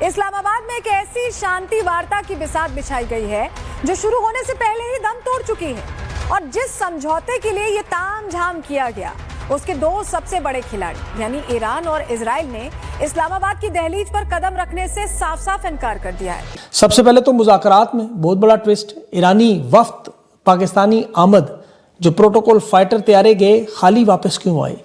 इस्लामाबाद में एक ऐसी शांति वार्ता की बिसात बिछाई गई है जो शुरू होने से पहले ही दम तोड़ चुकी है और जिस समझौते के लिए ये तामझाम किया गया उसके दो सबसे बड़े खिलाड़ी यानी ईरान और इजराइल ने इस्लामाबाद की दहलीज पर कदम रखने से साफ साफ इनकार कर दिया है। सबसे पहले तो मुज़ाकरात में बहुत बड़ा ट्विस्ट, ईरानी वफ्द पाकिस्तानी आमद जो प्रोटोकॉल फाइटर तैयारे गए खाली वापस क्यों आए।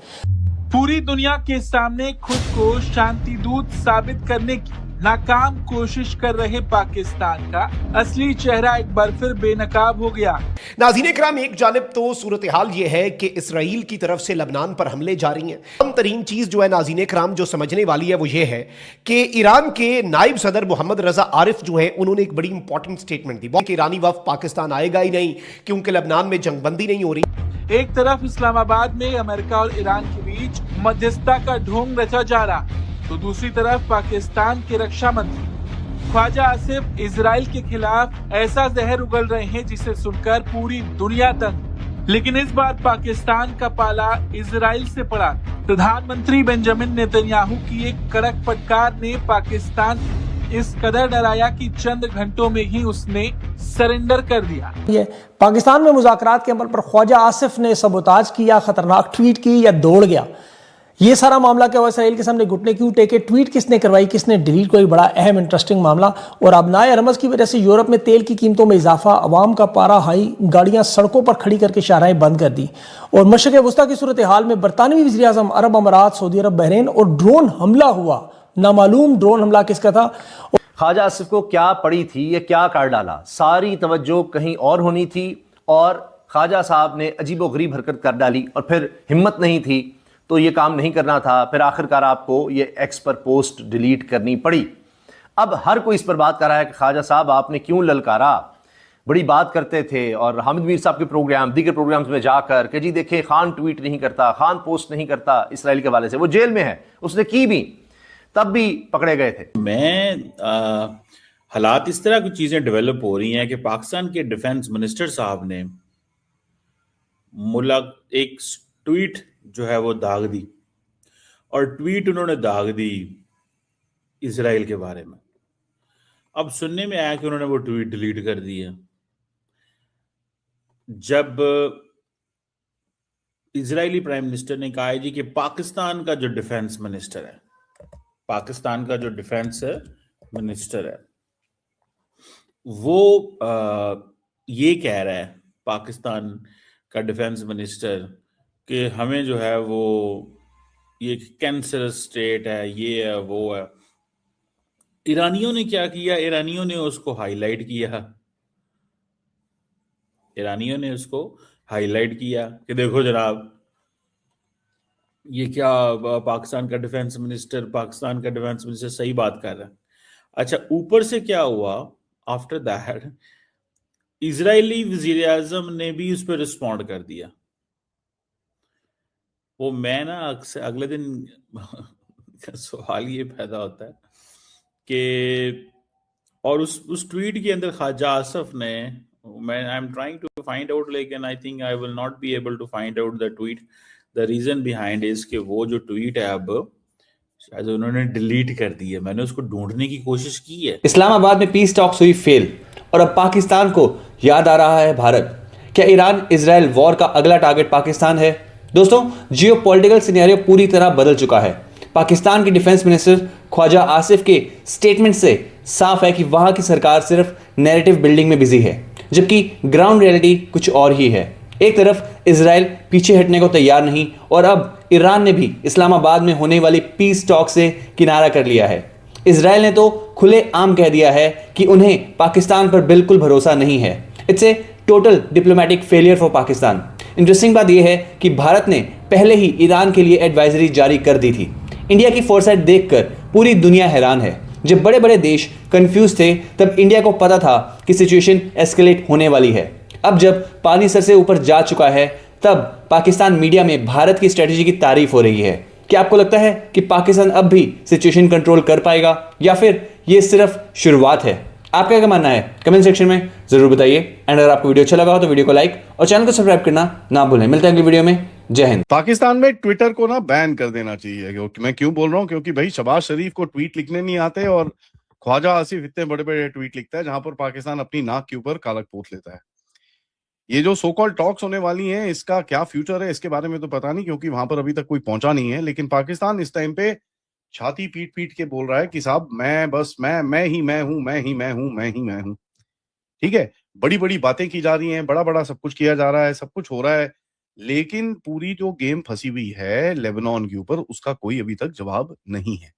पूरी दुनिया के सामने खुद को शांति दूत साबित करने की नाकाम कोशिश कर रहे पाकिस्तान का असली चेहरा एक बार फिर बेनकाब हो गया। नाज़रीन इकराम, एक जानिब तो सूरत हाल ये है कि इसराइल की तरफ से लबनान पर हमले जारी हैं। अहम तरीन चीज जो है नाज़रीन इकराम जो समझने वाली है वो ये है कि ईरान के नायब सदर मोहम्मद रजा आरिफ जो है उन्होंने एक बड़ी इंपॉर्टेंट स्टेटमेंट दी कि ईरानी वफ्द पाकिस्तान आएगा ही नहीं क्योंकि लबनान में जंगबंदी नहीं हो रही। एक तरफ इस्लामाबाद में अमेरिका और ईरान के बीच मध्यस्थता का ढोंग रचा जा रहा, तो दूसरी तरफ पाकिस्तान के रक्षा मंत्री ख्वाजा आसिफ इजराइल के खिलाफ ऐसा जहर उगल रहे हैं जिसे सुनकर पूरी दुनिया तंग। लेकिन इस बार पाकिस्तान का पाला इजराइल से पड़ा। प्रधानमंत्री बेंजामिन नेतन्याहू की एक कड़क फटकार ने पाकिस्तान इस कदर डराया कि चंद घंटों में ही उसने सरेंडर कर दिया। ये पाकिस्तान में मुज़ाकरात के अमल पर ख्वाजा आसिफ ने सबोताज किया, खतरनाक ट्वीट की या दौड़ गया, ये सारा मामला क्या हुआ, इसराइल के सामने घुटने क्यों टेके, ट्वीट किसने करवाई, किसने डिलीट, कोई बड़ा अहम इंटरेस्टिंग मामला। और अबनाए रमज़ की वजह से यूरोप में तेल की कीमतों में इजाफा, अवाम का पारा हाई, गाड़ियां सड़कों पर खड़ी करके शाहराहें बंद कर दी। और मशरिक़ वस्ता की सूरत हाल में बरतानवी वज़ीर आज़म अरब अमारात, सऊदी अरब, बहरीन और ड्रोन हमला हुआ, नामालूम ड्रोन हमला किसका था। ख्वाजा आसिफ को क्या पड़ी थी, ये क्या कर डाला, सारी तवज्जो कहीं और होनी थी और ख्वाजा साहब ने अजीबोगरीब हरकत कर डाली और फिर हिम्मत नहीं थी तो ये काम नहीं करना था, फिर आखिरकार आपको ये एक्स पर पोस्ट डिलीट करनी पड़ी। अब हर कोई इस पर बात कर रहा है कि ख्वाजा साहब आपने क्यों ललकारा, बड़ी बात करते थे। और हामिद मीर साहब के प्रोग्राम, दीगर प्रोग्राम्स में जाकर कि जी देखें खान ट्वीट नहीं करता, खान पोस्ट नहीं करता इसराइल के हवाले से, वो जेल में है, उसने की भी, तब भी पकड़े गए थे। हालात इस तरह की चीजें डेवलप हो रही हैं कि पाकिस्तान के डिफेंस मिनिस्टर साहब ने एक ट्वीट जो है वो दाग दी और ट्वीट उन्होंने दाग दी इसराइल के बारे में। अब सुनने में आया कि उन्होंने वो ट्वीट डिलीट कर दी है। जब इजरायली प्राइम मिनिस्टर ने कहा है जी कि पाकिस्तान का जो डिफेंस मिनिस्टर है, पाकिस्तान का जो डिफेंस मिनिस्टर है वो ये कह रहा है, पाकिस्तान का डिफेंस मिनिस्टर, कि हमें जो है वो ये कैंसर स्टेट है, ये है, वो है। ईरानियों ने क्या किया, ईरानियों ने उसको हाईलाइट किया, ईरानियों ने उसको हाईलाइट किया कि देखो जनाब ये क्या पाकिस्तान का डिफेंस मिनिस्टर सही बात कर रहा है। अच्छा, ऊपर से क्या हुआ, आफ्टर दैट इजरायली वजीर आजम ने भी उस पर रिस्पॉन्ड कर दिया। वो मैं ना अगले दिन सवाल ये पैदा होता है कि और उस ट्वीट के अंदर ख्वाजा आसिफ ने, मैं I am trying to find out, लेकिन I think I will not be able to find out the tweet. The reason behind is कि वो जो ट्वीट है अब शायद उन्होंने डिलीट कर दी है। मैंने उसको ढूंढने की कोशिश की है। इस्लामाबाद में पीस टॉक्स हुई फेल और अब पाकिस्तान को याद आ रहा है भारत। क्या ईरान इजराइल वॉर का अगला टारगेट पाकिस्तान है? दोस्तों, जियोपॉलिटिकल सिनेरियो पूरी तरह बदल चुका है। पाकिस्तान के डिफेंस मिनिस्टर ख्वाजा आसिफ के स्टेटमेंट से साफ है कि वहां की सरकार सिर्फ नैरेटिव बिल्डिंग में बिजी है, जबकि ग्राउंड रियलिटी कुछ और ही है। एक तरफ इजराइल पीछे हटने को तैयार नहीं और अब ईरान ने भी इस्लामाबाद में होने वाली पीस टॉक से किनारा कर लिया है। इजराइल ने तो खुले आम कह दिया है कि उन्हें पाकिस्तान पर बिल्कुल भरोसा नहीं है। It's a total diplomatic failure for Pakistan. Interesting बात यह है कि भारत ने पहले ही ईरान के लिए एडवाइजरी जारी कर दी थी। इंडिया की फोरसाइट देखकर पूरी दुनिया हैरान है। जब बड़े बड़े देश कंफ्यूज थे तब इंडिया को पता था कि सिचुएशन एस्केलेट होने वाली है। अब जब पानी सर से ऊपर जा चुका है तब पाकिस्तान मीडिया में भारत की स्ट्रेटेजी की तारीफ हो रही है। क्या आपको लगता है कि पाकिस्तान अब भी सिचुएशन कंट्रोल कर पाएगा या फिर ये सिर्फ शुरुआत है? आपका क्या मानना है? कमेंट सेक्शन में जरूर बताइए। एंड अगर आपको वीडियो अच्छा लगा हो तो वीडियो को लाइक और चैनल को सब्सक्राइब करना ना भूलें। मिलते हैं अगली वीडियो में। जय हिंद। पाकिस्तान में ट्विटर को ना बैन कर देना चाहिए। मैं क्यों बोल रहा हूँ, क्योंकि भाई शहबाज शरीफ को ट्वीट लिखने नहीं आते और ख्वाजा आसिफ इतने बड़े बड़े ट्वीट लिखता है जहां पर पाकिस्तान अपनी नाक के ऊपर कालक पोत लेता है। ये जो सो कॉल्ड टॉक्स होने वाली हैं, इसका क्या फ्यूचर है इसके बारे में तो पता नहीं, क्योंकि वहां पर अभी तक कोई पहुंचा नहीं है। लेकिन पाकिस्तान इस टाइम पे छाती पीट पीट के बोल रहा है कि साहब मैं ही मैं हूं। ठीक है, बड़ी बड़ी बातें की जा रही हैं, बड़ा बड़ा सब कुछ किया जा रहा है, सब कुछ हो रहा है, लेकिन पूरी जो गेम फंसी हुई है लेबनान के ऊपर, उसका कोई अभी तक जवाब नहीं है।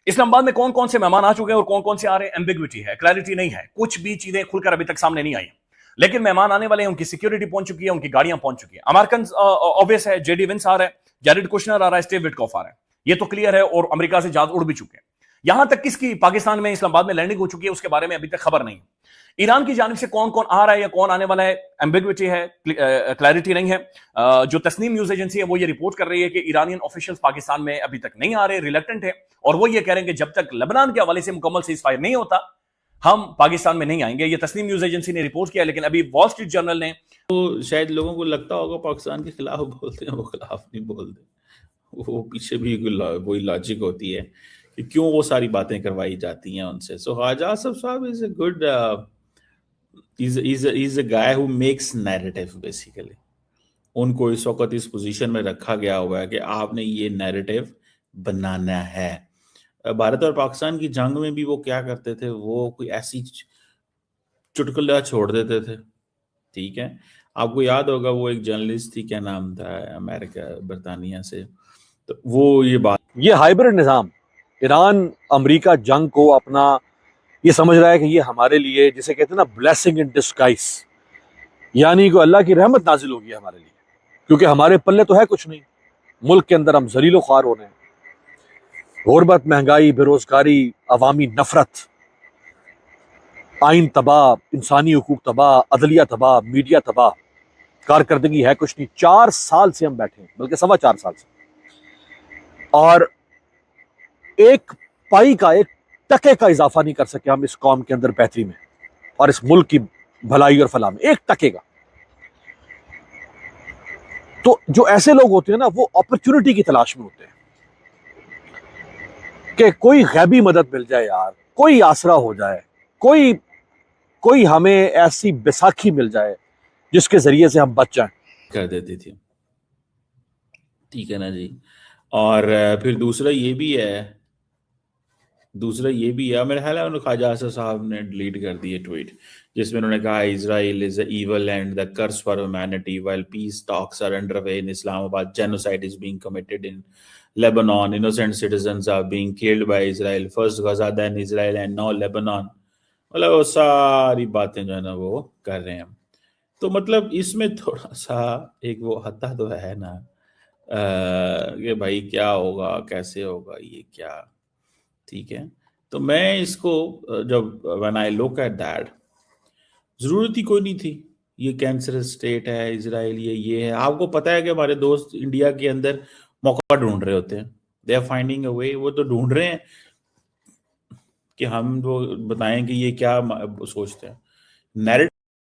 इस्लामाबाद में कौन कौन से मेहमान आ चुके हैं और कौन कौन से आ रहे हैं, एम्बिग्विटी है, क्लैरिटी नहीं है, कुछ भी चीजें खुलकर अभी तक सामने नहीं आई। लेकिन मेहमान आने वाले हैं, उनकी सिक्योरिटी पहुंच चुकी है, उनकी गाड़ियां पहुंच चुकी है। अमेरिकन ऑब्वियस है, जेडी विंस आ रहा है, जैरेड कुशनर आ रहा है, स्टीव विटकॉफ आ रहा है, ये तो क्लियर है, और अमेरिका से जहाज उड़ भी चुके हैं। यहां तक किसकी पाकिस्तान में इस्लामाबाद में लैंडिंग हो चुकी है उसके बारे में अभी तक खबर नहीं है। ईरान की जानिब से कौन कौन आ रहा है या कौन आने वाला है, एम्बिग्विटी है, क्लैरिटी नहीं है। जो तस्नीम न्यूज एजेंसी है वो ये रिपोर्ट कर रही है कि ईरानियन ऑफिशियल्स पाकिस्तान में अभी तक नहीं आ रहे, रिलेक्टेंट है, और वो ये कह रहे हैं कि जब तक लेबनान के हवाले से मुकम्मल सीज़फायर नहीं होता हम पाकिस्तान में नहीं आएंगे। ये तस्नीम न्यूज एजेंसी ने रिपोर्ट किया, लेकिन अभी वॉल स्ट्रीट जर्नल ने, तो शायद लोगों को लगता होगा पाकिस्तान के खिलाफ बोलते हैं, वो खिलाफ नहीं बोलते, वो पीछे भी वही लॉजिक होती है कि क्यों वो सारी बातें करवाई जाती हैं उनसे। सो ख्वाजा आसिफ साहब is a good, he's a guy who makes narrative basically। उनको इस वक्त इस पोजीशन में रखा गया हुआ है कि आपने ये नैरेटिव बनाना है। भारत और पाकिस्तान की जंग में भी वो क्या करते थे, वो कोई ऐसी चुटकुला छोड़ देते थे, ठीक है। आपको याद होगा वो एक जर्नलिस्ट थी, क्या नाम था, अमेरिका बरतानिया से, तो वो ये हाइब्रिड निज़ाम, ईरान अमेरिका जंग को अपना ये समझ रहा है कि ये हमारे लिए, जिसे कहते हैं ना, ब्लेसिंग इन डिस्गाइज, यानी कि अल्लाह की रहमत नाजिल होगी हमारे लिए, क्योंकि हमारे पल्ले तो है कुछ नहीं। मुल्क के अंदर हम जलीलो ख्वार हो रहे हैं, गुर्बत, महंगाई, बेरोजगारी, अवामी नफरत, आइन तबाह, इंसानी हुकूक तबाह, अदलिया तबाह, मीडिया तबाह, कारकर्दगी है कुछ नहीं। 4 साल से हम बैठे हैं, बल्कि 4.25 साल से, और एक पाई का, एक टके का इजाफा नहीं कर सके हम इस कौम के अंदर बेहतरी में और इस मुल्क की भलाई और फलाह में, एक टके का। तो जो ऐसे लोग होते हैं ना, वो अपॉर्चुनिटी की तलाश में होते हैं कि कोई गैबी मदद मिल जाए यार, कोई आसरा हो जाए, कोई हमें ऐसी बैसाखी मिल जाए जिसके जरिए से हम बच जाएं। कर देती थी, ठीक है ना जी। और फिर दूसरा ये भी है, मेरे ख्याल है ख्वाजा आसिफ साहब ने डिलीट कर दिए ट्वीट, जिसमें उन्होंने कहा Israel is the evil and the curse for humanity while peace talks are underway in Islamabad, genocide is being committed in Lebanon, innocent citizens are being killed by Israel, first Gaza then Israel and now Lebanon। मतलब वो सारी बातें जो है ना वो कर रहे हैं। तो मतलब इसमें थोड़ा सा एक वो हत्ता तो है ना कि भाई क्या होगा, कैसे होगा, ये क्या, ठीक है। तो मैं इसको जब when I look at that, जरूरत ही कोई नहीं थी, ये कैंसरस स्टेट है इजराइल, ये है। आपको पता है कि हमारे दोस्त इंडिया के अंदर मौका ढूंढ रहे होते हैं, दे आर फाइंडिंग अ वे, वो तो ढूंढ रहे हैं कि हम वो बताएं कि ये क्या सोचते हैं। नैरेटिव